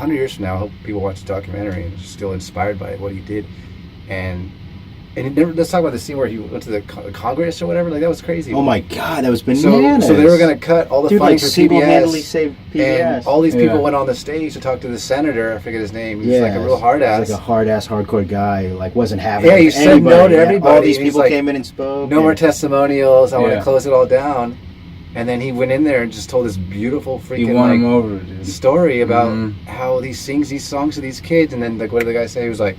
100 years from now, I hope people watch the documentary and are still inspired by what he did. And let's talk about the scene where he went to the Congress or whatever. Like, that was crazy. Oh my God, that was bananas. So they were going to cut all the funding like, for single-handedly PBS. saved PBS. And all these people went on the stage to talk to the senator. I forget his name. He was like a real hard ass. Like a hard ass, hardcore guy who like wasn't having. Yeah, he said no to everybody. All these people came in and spoke. No more testimonials. I want to close it all down. And then he went in there and just told this beautiful freaking story about how he sings these songs to these kids. And then like, what did the guy say? He was like,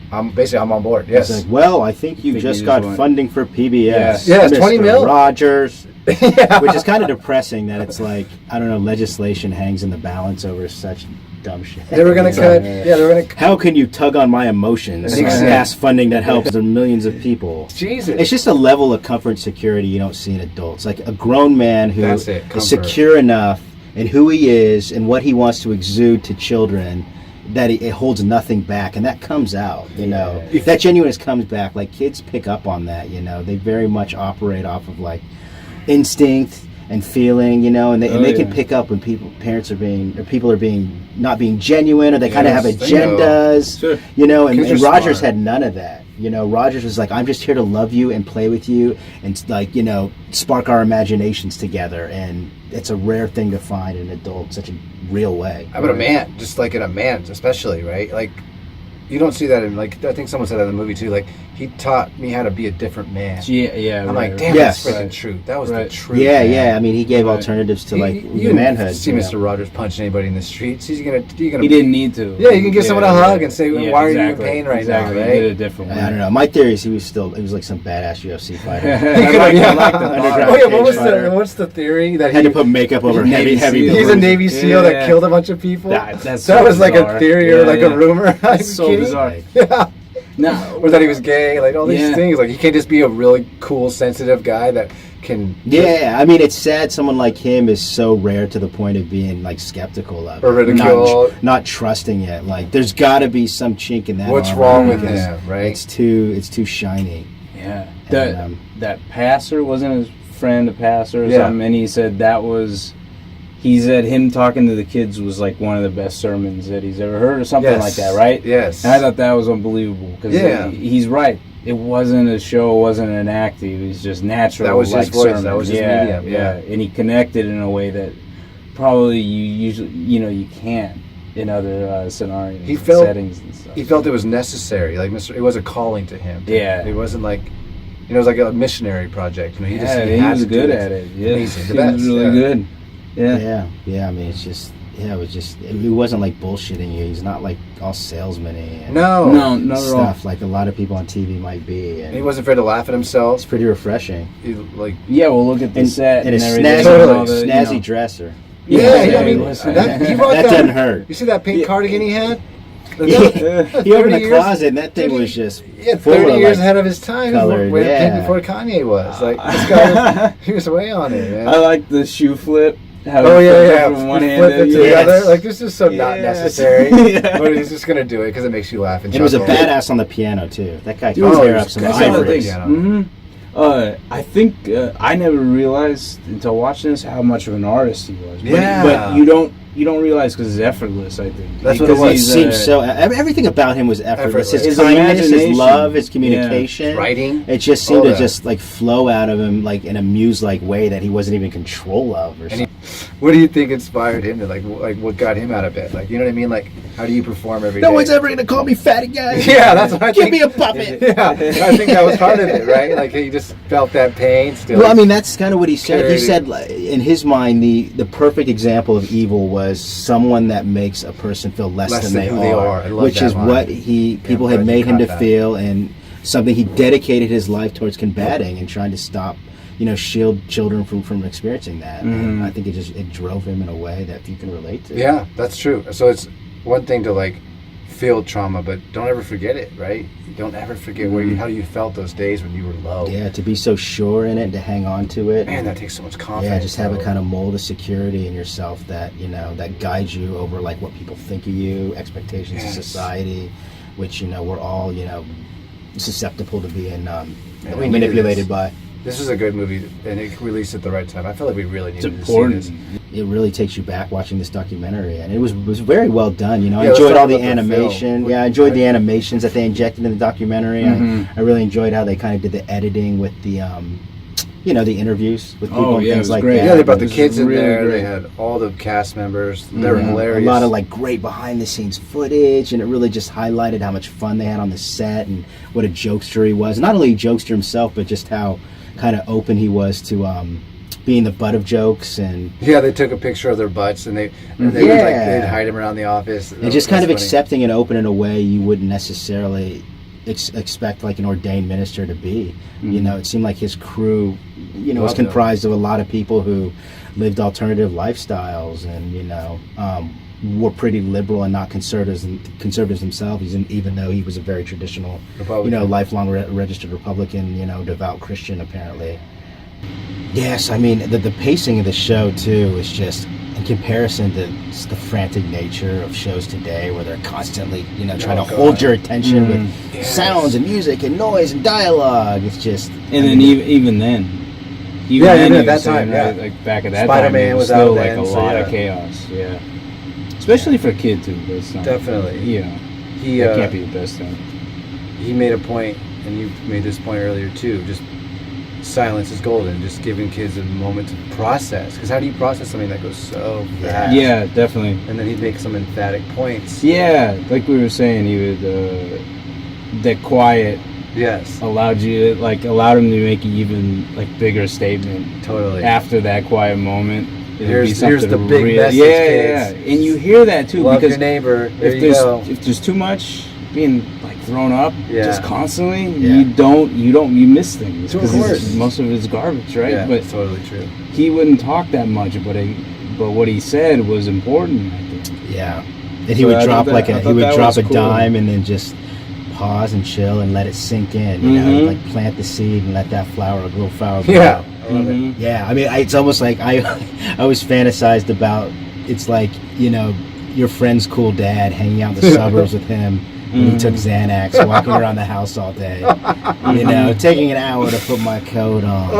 I'm on board. Yes. Like, well, I think you just got funding for PBS. Yes, Mr. 20 mil. Rogers. Which is kind of depressing that it's like, I don't know, legislation hangs in the balance over such dumb shit. They were going to cut. Yeah, they were going to. How can you tug on my emotions past funding that helps millions of people? Jesus. It's just a level of comfort and security you don't see in adults. Like a grown man who is secure enough in who he is and what he wants to exude to children, that it holds nothing back, and that comes out, you know. That genuineness comes back. Like, kids pick up on that, you know. They very much operate off of like instinct and feeling, you know, and they can pick up when people are not being genuine, or they kind of have agendas, you know. And Rogers had none of that. You know, Rogers was like, I'm just here to love you and play with you and, like, you know, spark our imaginations together. And it's a rare thing to find in an adult, such a real way. How about a man? Just like in a man, especially, right? Like, you don't see that in, like, I think someone said that in the movie too. Like, he taught me how to be a different man. I'm like, damn, that's freaking true. That was the truth. Yeah, man. I mean, he gave alternatives to like the manhood. See Mr. Rogers punch anybody in the streets. He didn't need to. Yeah, you can give someone a hug and say, why are you in pain right now? Right? He did it a different way. I don't know. My theory is he was like some badass UFC fighter. What's the theory that he had to put makeup over heavy? He's a Navy SEAL that killed a bunch of people. That was like a theory or like a rumor. That's so bizarre. Yeah. No, or that he was gay, like all these things. Like, he can't just be a really cool, sensitive guy that can. Yeah, I mean, it's sad someone like him is so rare to the point of being like skeptical of or ridiculed, not trusting it. Like, there's got to be some chink in that. What's wrong with him? Right? It's too shiny. Yeah, that pastor wasn't his friend, a pastor or something, and he said that was. He said him talking to the kids was like one of the best sermons that he's ever heard, or something like that, right? Yes. And I thought that was unbelievable, because he's right. It wasn't a show, it wasn't an act. It was just natural. That was his voice. Sermon. That was his medium. Yeah, and he connected in a way that probably you usually, you can't in other scenarios, settings and stuff. He felt it was necessary. Like, it was a calling to him. Yeah. It wasn't like. It was like a missionary project. He was good at it. Yeah, amazing. He was really good. Yeah. I mean, it's just, it was just, he wasn't like bullshitting you. He's not like all salesman-y and not stuff like a lot of people on TV might be. And he wasn't afraid to laugh at himself. It's pretty refreshing. We'll look at the set and his snazzy dresser. Yeah, I mean, that doesn't hurt. You see that pink cardigan he had? He opened the closet and that thing was just 30 years ahead of his time. Before Kanye was. Like, this guy, he was way on it, man. I like the shoe flip. From one hand to the other. Like, this is so not necessary. But he's just gonna do it because it makes you laugh. And he was a badass on the piano too. That guy can tear up some ivory. I think I never realized until watching this how much of an artist he was. Yeah, but you don't realize because it's effortless. I think that's what it was. It seems so. Everything about him was effortless. His kindness, his love, his communication, his writing. It just seemed to just like flow out of him like in a muse-like way that he wasn't even in control of. Or something. What do you think inspired him to like what got him out of bed? Like, you know what I mean? Like, how do you perform every day? No one's ever gonna call me fatty guy. Yeah, that's what I think. Give me a puppet. Yeah, I think that was part of it, right? Like, he just felt that pain still. Well, I mean, that's kind of what he said. He said, in his mind, the perfect example of evil was someone that makes a person feel less than they are, which is what people had made him to feel, and something he dedicated his life towards combating and trying to stop. Shield children from experiencing that. And I think it drove him in a way that you can relate to. Yeah, that's true. So it's one thing to like feel trauma, but don't ever forget it, right? Don't ever forget how you felt those days when you were low. Yeah, to be so sure in it and to hang on to it. Man, that takes so much confidence. Yeah, just have a kind of mold of security in yourself that, that guides you over like what people think of you, expectations of society, which, we're all, susceptible to being manipulated by. this is a good movie, and it released at the right time. I feel like we really needed to see this. It really takes you back watching this documentary, and it was very well done. You know, I enjoyed all the animation. I enjoyed the animations that they injected in the documentary. I really enjoyed how they kind of did the editing with the, the interviews with people and things like that. Yeah, they brought the kids in there. Great. They had all the cast members. They were hilarious. A lot of like great behind the scenes footage, and it really just highlighted how much fun they had on the set and what a jokester he was. Not only a jokester himself, but just how kind of open he was to being the butt of jokes. And they took a picture of their butts, and they would they'd hide him around the office. And just kind of accepting and open in a way you wouldn't necessarily expect like an ordained minister to be. You know, it seemed like his crew, was comprised of a lot of people who lived alternative lifestyles, and were pretty liberal and not conservatives themselves, even though he was a very traditional Republican. Lifelong registered Republican, devout Christian apparently. Yes, I mean the pacing of the show too is just, in comparison to the frantic nature of shows today, where they're constantly trying to hold your attention with sounds and music and noise and dialogue. It's just, even then at that time, like back at that Spider-Man time, was still like a lot of chaos. Especially for a kid too. But it's not, definitely. He can't be the best thing. He made a point, and you made this point earlier too. Just silence is golden. Just giving kids a moment to process. Because how do you process something that goes so fast? Yeah, definitely. And then he'd make some emphatic points. Yeah, like we were saying, he would that quiet. Yes. Allowed him to make an even bigger statement. Totally. After that quiet moment. Here's the big message, kids. And you hear that too. Love because your neighbor. If there's too much being thrown up just constantly, you miss things because most of it's garbage, right? Yeah, but it's totally true. He wouldn't talk that much, but what he said was important, I think. Yeah, and he would drop a dime and then just pause and chill and let it sink in. He'd like plant the seed and let that flower grow. Yeah. I love it. Yeah, I mean, it's almost like I always fantasized about, it's like, your friend's cool dad hanging out in the suburbs with him when he took Xanax, walking around the house all day, taking an hour to put my coat on,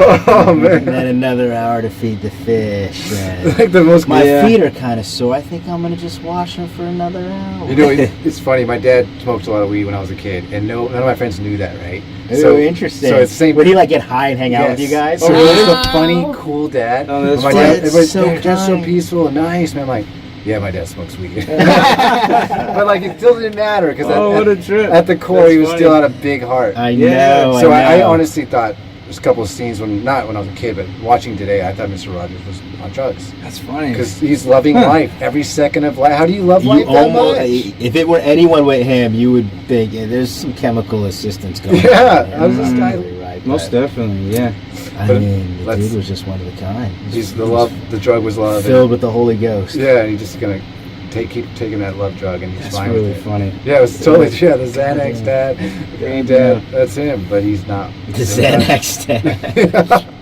and then another hour to feed the fish. And like the most. My feet are kind of sore. I think I'm gonna just wash them for another hour. It's funny. My dad smoked a lot of weed when I was a kid, and none of my friends knew that, right? So interesting. So it's the same. Would he get high and hang out with you guys? So he's a funny, cool dad. Oh, that's everybody's just so peaceful and nice, man. I'm like, yeah, my dad smokes weed. But it still didn't matter because what a trip. At the core, he was still had a big heart. I know. So I honestly thought there's a couple of scenes not when I was a kid, but watching today, I thought Mr. Rogers was on drugs. That's funny because he's loving life every second of life. How do you love life that much? If it were anyone with him, you would think there's some chemical assistance going on. Yeah, I was this guy. Right, most definitely, yeah. I mean, the dude was just one of a kind. The drug was love. Filled with the Holy Ghost. Yeah, and he's just gonna keep taking that love drug, and he's fine. That's really funny. Yeah, it was totally the Xanax dad, green dad. That's him, but he's not. The Xanax dad.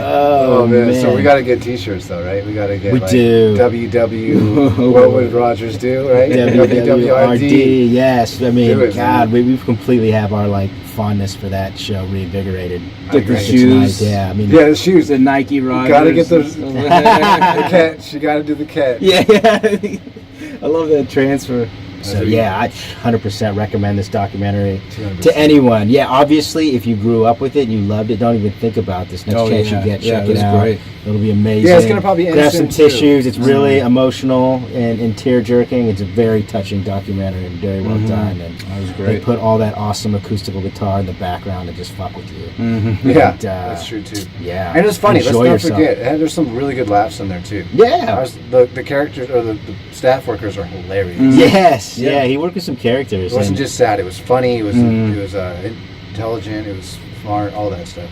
Oh man! So we gotta get T-shirts though, right? We gotta get. We do. WW. What would Rogers do? Right? WWRD. Yes. I mean, God, we completely have our fondness for that show reinvigorated. Get the shoes. The shoes. The Nike Rogers. Gotta get those. The catch. You gotta do the catch. Yeah. I love that transfer. So I 100% recommend this documentary 200%. To anyone. Yeah, obviously, if you grew up with it and you loved it, don't even think about this. Next chance you get, check it out. Great. It'll be amazing. Yeah, it's gonna probably end grab some tissues. It's really emotional and tear jerking. It's a very touching documentary and very well done. And that was great. They put all that awesome acoustical guitar in the background and just fuck with you. Yeah, that's true too. Yeah, and it's funny. Let's not forget. There's some really good laughs in there too. Yeah, the characters or the staff workers are hilarious. Yes, yeah. He worked with some characters. It wasn't just sad. It was funny. It was intelligent. It was smart. All that stuff.